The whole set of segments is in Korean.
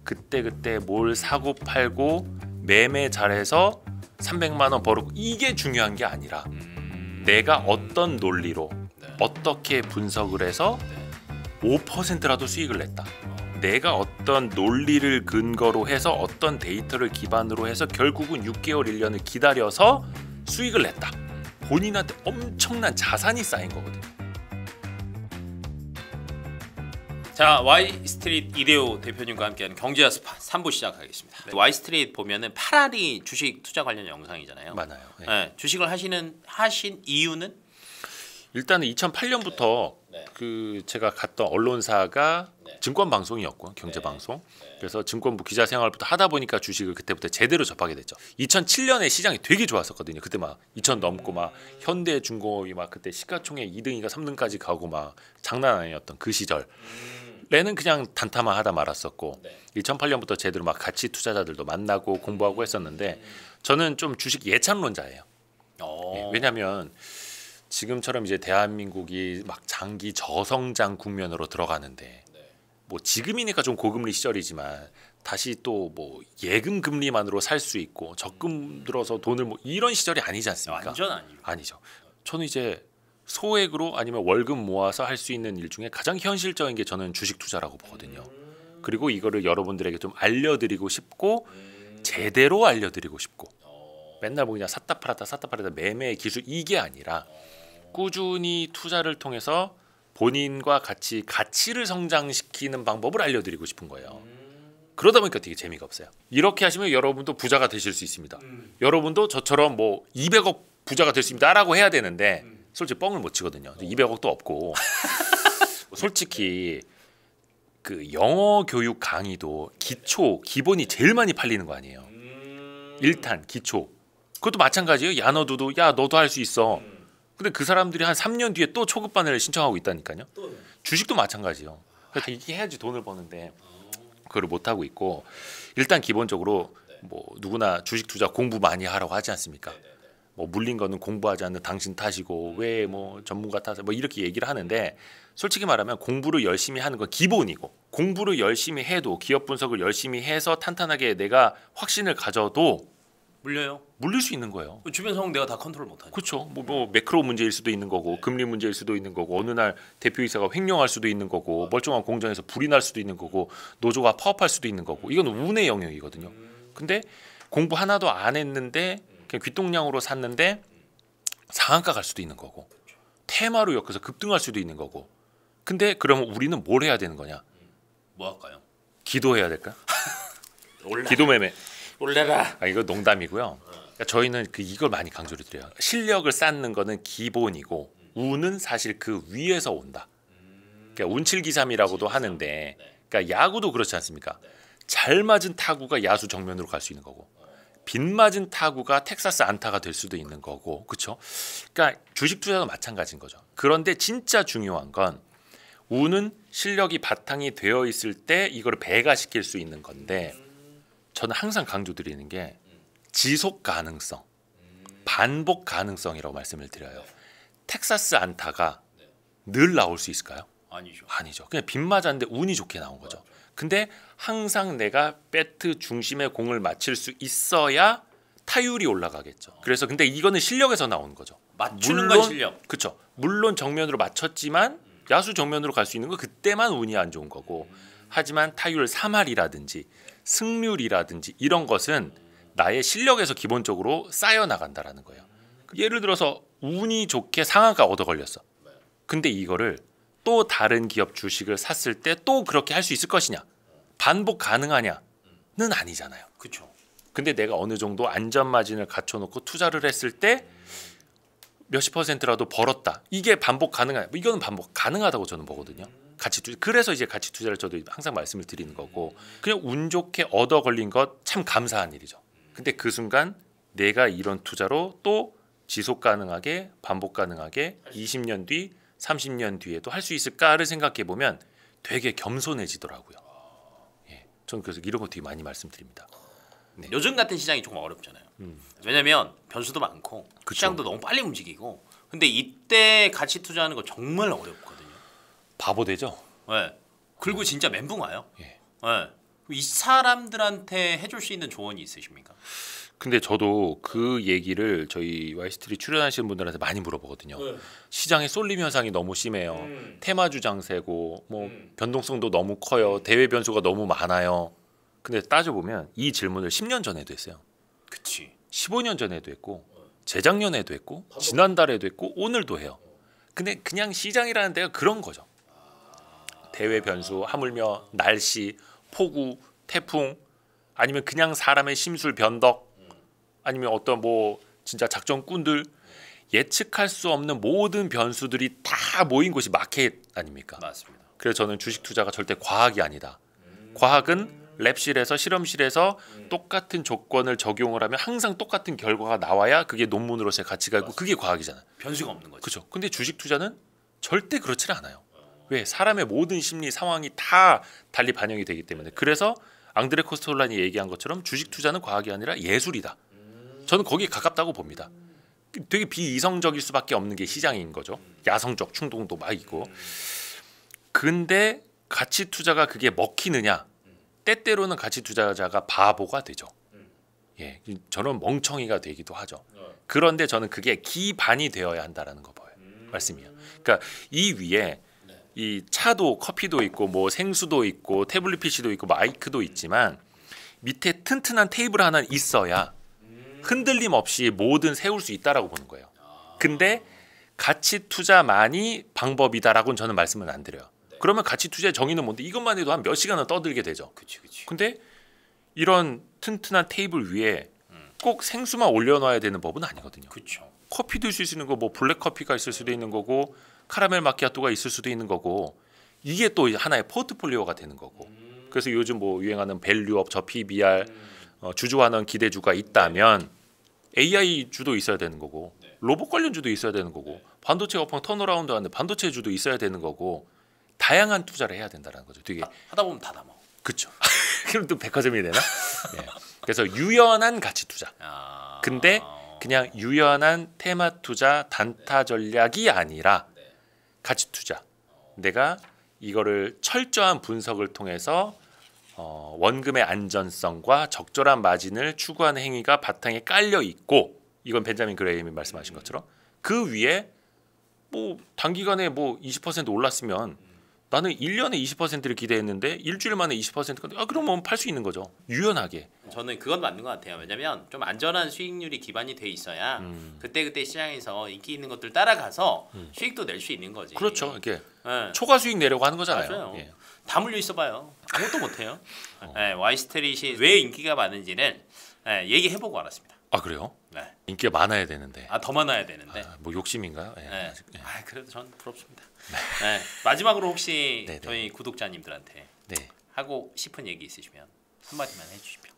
그때 뭘 사고 팔고 매매 잘해서 300만 원 벌고 이게 중요한 게 아니라 내가 어떤 논리로 어떻게 분석을 해서 5%라도 수익을 냈다. 내가 어떤 논리를 근거로 해서 어떤 데이터를 기반으로 해서 결국은 6개월 1년을 기다려서 수익을 냈다. 본인한테 엄청난 자산이 쌓인 거거든요. 자, 와이스트리트 이대호 대표님과 함께하는 경제와 스파 3부 시작하겠습니다. 네. 와이스트리트 보면은 8알이 주식 투자 관련 영상이잖아요. 많아요. 네. 네, 주식을 하신 이유는 일단은 2008년부터 제가 갔던 언론사가 증권 방송이었고 경제 방송. 그래서 증권부 기자 생활부터 하다 보니까 주식을 그때부터 제대로 접하게 됐죠. 2007년에 시장이 되게 좋았었거든요. 그때 막 2000 넘고 막 현대중공업이 막 그때 시가총액 2등인가 3등까지 가고 막 장난 아니었던 그 시절에는 그냥 단타만 하다 말았었고 2008년부터 제대로 막 가치 투자자들도 만나고 공부하고 했었는데 저는 좀 주식 예찬론자예요. 왜냐하면 지금처럼 이제 대한민국이 막 장기 저성장 국면으로 들어가는데 뭐 지금이니까 좀 고금리 시절이지만 다시 또 뭐 예금 금리만으로 살 수 있고 적금 들어서 돈을 뭐 이런 시절이 아니지 않습니까? 완전 아니죠. 저는 이제 소액으로 아니면 월급 모아서 할 수 있는 일 중에 가장 현실적인 게 저는 주식 투자라고 보거든요. 그리고 이거를 여러분들에게 좀 알려드리고 싶고 제대로 알려드리고 싶고 맨날 뭐 그냥 샀다 팔았다 매매의 기술 이게 아니라 꾸준히 투자를 통해서 본인과 같이 가치를 성장시키는 방법을 알려드리고 싶은 거예요. 그러다 보니까 되게 재미가 없어요. 이렇게 하시면 여러분도 부자가 되실 수 있습니다. 여러분도 저처럼 뭐 200억 부자가 될 수 있다라고 해야 되는데 솔직히 뻥을 못 치거든요. 200억도 없고 솔직히 그 영어 교육 강의도 기본이 제일 많이 팔리는 거 아니에요. 1탄 기초 그것도 마찬가지예요. 야 너도 할 수 있어. 근데 그 사람들이 한 3년 뒤에 또 초급반을 신청하고 있다니까요. 주식도 마찬가지예요. 그래서 이게 해야지 돈을 버는데 그걸 못 하고 있고 일단 기본적으로 뭐 누구나 주식 투자 공부 많이 하라고 하지 않습니까? 뭐 물린 거는 공부하지 않는 당신 탓이고 왜 뭐 전문가 탓을 뭐 이렇게 얘기를 하는데 솔직히 말하면 공부를 열심히 하는 건 기본이고 공부를 열심히 해도 기업 분석을 열심히 해서 탄탄하게 내가 확신을 가져도 물릴 수 있는 거예요. 주변 상황 내가 다 컨트롤 못하죠. 그렇죠. 뭐 매크로 문제일 수도 있는 거고 금리 문제일 수도 있는 거고 어느 날 대표이사가 횡령할 수도 있는 거고 멀쩡한 공장에서 불이 날 수도 있는 거고 노조가 파업할 수도 있는 거고 이건 운의 영역이거든요. 근데 공부 하나도 안 했는데 그냥 귓동량으로 샀는데 상한가 갈 수도 있는 거고 테마로 엮여서 급등할 수도 있는 거고 근데 그러면 우리는 뭘 해야 되는 거냐? 뭐 할까요? 기도해야 될까? 기도매매 올려라. 이거 농담이고요. 그러니까 저희는 이걸 많이 강조를 드려요. 실력을 쌓는 거는 기본이고 운은 사실 그 위에서 온다. 그러니까 운칠기삼이라고도 하는데 그러니까 야구도 그렇지 않습니까? 잘 맞은 타구가 야수 정면으로 갈 수 있는 거고 빗 맞은 타구가 텍사스 안타가 될 수도 있는 거고 그렇죠? 그러니까 주식 투자도 마찬가지인 거죠. 그런데 진짜 중요한 건 운은 실력이 바탕이 되어 있을 때 이걸 배가시킬 수 있는 건데 저는 항상 강조드리는 게 지속 가능성, 반복 가능성이라고 말씀을 드려요. 텍사스 안타가 늘 나올 수 있을까요? 아니죠. 그냥 빗 맞았는데 운이 좋게 나온 거죠. 근데 항상 내가 배트 중심에 공을 맞힐 수 있어야 타율이 올라가겠죠. 그래서 근데 이거는 실력에서 나오는 거죠. 맞추는 건 실력. 그렇죠. 물론 정면으로 맞췄지만 야수 정면으로 갈 수 있는 거 그때만 운이 안 좋은 거고 하지만 타율 3할이라든지 승률이라든지 이런 것은 나의 실력에서 기본적으로 쌓여 나간다라는 거예요. 예를 들어서 운이 좋게 상한가 얻어 걸렸어. 근데 이거를 또 다른 기업 주식을 샀을 때 또 그렇게 할 수 있을 것이냐? 반복 가능하냐는 아니잖아요. 그렇죠. 근데 내가 어느 정도 안전 마진을 갖춰놓고 투자를 했을 때 몇십 %라도 벌었다. 이게 반복 가능하냐? 이거는 반복 가능하다고 저는 보거든요. 가치 투자. 그래서 이제 가치 투자를 저도 항상 말씀을 드리는 거고 그냥 운 좋게 얻어 걸린 것 참 감사한 일이죠. 근데 그 순간 내가 이런 투자로 또 지속 가능하게 반복 가능하게 20년 뒤 30년 뒤에도 할 수 있을까를 생각해 보면 되게 겸손해지더라고요. 예, 저는 그래서 이런 거 되게 많이 말씀드립니다. 네. 요즘 같은 시장이 조금 어렵잖아요. 왜냐면 변수도 많고 그쵸. 시장도 너무 빨리 움직이고 근데 이때 가치 투자하는 거 정말 어렵거든요. 바보 되죠? 네. 그리고 진짜 멘붕 와요. 예. 네. 이 사람들한테 해줄 수 있는 조언이 있으십니까? 근데 저도 그 얘기를 저희 와이스트리트 출연하시는 분들한테 많이 물어보거든요. 시장의 쏠림 현상이 너무 심해요. 테마주 장세고 뭐 변동성도 너무 커요. 대외 변수가 너무 많아요. 근데 따져보면 이 질문을 10년 전에도 했어요. 그치. 15년 전에도 했고 재작년에도 했고 지난달에도 했고 오늘도 해요. 근데 그냥 시장이라는 데가 그런 거죠. 대외 변수, 하물며 날씨, 폭우, 태풍, 아니면 그냥 사람의 심술 변덕, 아니면 어떤 뭐 진짜 작전꾼들, 예측할 수 없는 모든 변수들이 다 모인 곳이 마켓 아닙니까? 맞습니다. 그래서 저는 주식 투자가 절대 과학이 아니다. 과학은 랩실에서 실험실에서 똑같은 조건을 적용을 하면 항상 똑같은 결과가 나와야 그게 논문으로서의 가치가 있고 그게 과학이잖아요. 변수가 없는 거죠. 그렇죠. 근데 주식 투자는 절대 그렇지 않아요. 왜? 사람의 모든 심리 상황이 다 달리 반영이 되기 때문에. 그래서 앙드레 코스톨란이 얘기한 것처럼 주식 투자는 과학이 아니라 예술이다. 저는 거기에 가깝다고 봅니다. 되게 비이성적일 수밖에 없는 게 시장인 거죠. 야성적 충동도 막 있고. 근데 가치 투자가 그게 먹히느냐? 때때로는 가치 투자자가 바보가 되죠. 예, 저는 멍청이가 되기도 하죠. 그런데 저는 그게 기반이 되어야 한다라는 거 봐요. 말씀이에요. 그러니까 이 위에 이 차도 커피도 있고 뭐 생수도 있고 태블릿 PC도 있고 마이크도 있지만 밑에 튼튼한 테이블 하나 있어야 흔들림 없이 뭐든 세울 수 있다라고 보는 거예요. 근데 가치 투자만이 방법이다라고는 저는 말씀을 안 드려요. 그러면 가치 투자의 정의는 뭔데? 이것만 해도 한 몇 시간은 떠들게 되죠. 그치. 근데 이런 튼튼한 테이블 위에 꼭 생수만 올려놔야 되는 법은 아니거든요. 그렇죠. 커피도 있을 수 있는 거, 뭐 블랙 커피가 있을 수도 있는 거고 카라멜 마키아토가 있을 수도 있는 거고 이게 또 하나의 포트폴리오가 되는 거고. 그래서 요즘 뭐 유행하는 밸류업, 저 PBR, 주주환원 기대주가 있다면 AI 주도 있어야 되는 거고 로봇 관련주도 있어야 되는 거고 반도체 업황 턴어라운드 하는데 반도체 주도 있어야 되는 거고 다양한 투자를 해야 된다는 거죠. 되게 하다 보면 다 남아. 그렇죠. 그럼 또 백화점이 되나? 예. 그래서 유연한 가치 투자. 근데 그냥 유연한 테마 투자 단타 전략이 아니라 가치 투자. 내가 이거를 철저한 분석을 통해서 원금의 안전성과 적절한 마진을 추구하는 행위가 바탕에 깔려 있고 이건 벤자민 그레이엄이 말씀하신 것처럼 그 위에 뭐 단기간에 뭐 20% 올랐으면 나는 1년에 20%를 기대했는데 일주일 만에 20%가 그러면 팔 수 있는 거죠. 유연하게. 저는 그건 맞는 것 같아요. 왜냐면 좀 안전한 수익률이 기반이 돼 있어야 그때 시장에서 인기 있는 것들 따라가서 수익도 낼 수 있는 거지. 그렇죠. 이렇게 네. 초과 수익 내려고 하는 거잖아요. 맞아요. 예. 다 물려 있어봐요. 아무것도 못해요. 네, 와이스트릿이 왜 인기가 많은지는 얘기해보고 알았습니다. 아 그래요? 네. 인기가 많아야 되는데. 더 많아야 되는데. 뭐 욕심인가요? 예. 네. 예. 그래도 전 부럽습니다. 네. 마지막으로 혹시 네네. 저희 구독자님들한테 네. 하고 싶은 얘기 있으시면 한마디만 해주십시오.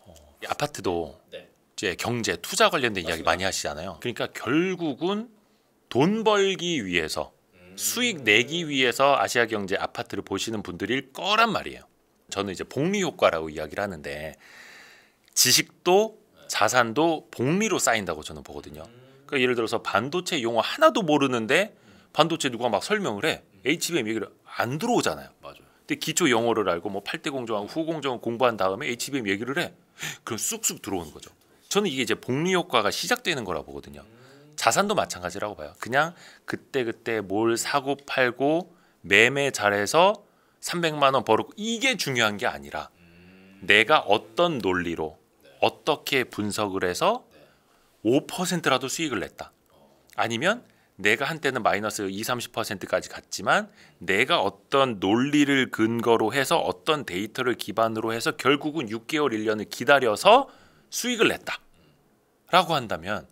아파트도 네. 이제 경제 투자 관련된 이야기 많이 하시잖아요. 그러니까 결국은 돈 벌기 위해서 수익 내기 위해서 아시아 경제 아파트를 보시는 분들일 거란 말이에요. 저는 이제 복리 효과라고 이야기를 하는데 지식도 자산도 복리로 쌓인다고 저는 보거든요. 그러니까 예를 들어서 반도체 용어 하나도 모르는데 반도체 누가 막 설명을 해. HBM 얘기를 안 들어오잖아요. 맞아요. 근데 기초 영어를 알고 뭐 8대 공정하고 후공정 공부한 다음에 HBM 얘기를 해. 그럼 쑥쑥 들어오는 거죠. 저는 이게 이제 복리 효과가 시작되는 거라 보거든요. 자산도 마찬가지라고 봐요. 그냥 그때 뭘 사고 팔고 매매 잘해서 300만 원 벌었고 이게 중요한 게 아니라 내가 어떤 논리로 어떻게 분석을 해서 5%라도 수익을 냈다. 아니면 내가 한때는 마이너스 20-30%까지 갔지만 내가 어떤 논리를 근거로 해서 어떤 데이터를 기반으로 해서 결국은 6개월 1년을 기다려서 수익을 냈다. 라고 한다면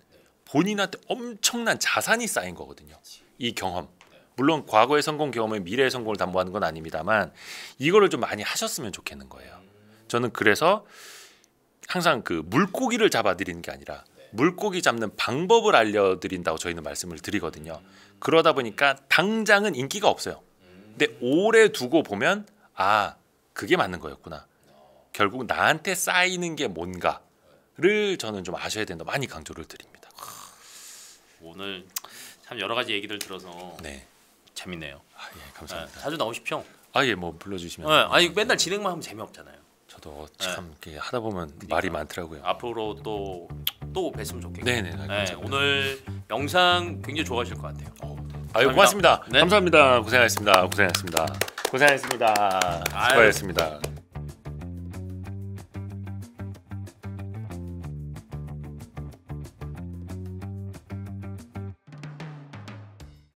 본인한테 엄청난 자산이 쌓인 거거든요. 이 경험. 물론 과거의 성공 경험은 미래의 성공을 담보하는 건 아닙니다만 이거를 좀 많이 하셨으면 좋겠는 거예요. 저는 그래서 항상 그 물고기를 잡아드리는 게 아니라 물고기 잡는 방법을 알려드린다고 저희는 말씀을 드리거든요. 그러다 보니까 당장은 인기가 없어요. 근데 오래 두고 보면 그게 맞는 거였구나. 결국 나한테 쌓이는 게 뭔가를 저는 좀 아셔야 된다. 많이 강조를 드립니다. 오늘 참 여러 가지 얘기들 들어서 네. 재밌네요. 예, 감사합니다. 자주 나오십시오. 예, 뭐 불러주시면. 아니 맨날 진행만 하면 재미없잖아요. 저도 참 이렇게 하다 보면 말이 많더라고요. 앞으로 또 뵀으면 좋겠고. 네네. 네, 오늘 영상 굉장히 좋아하실 것 같아요. 아유 고맙습니다. 네. 감사합니다. 고생하셨습니다. 수고하셨습니다.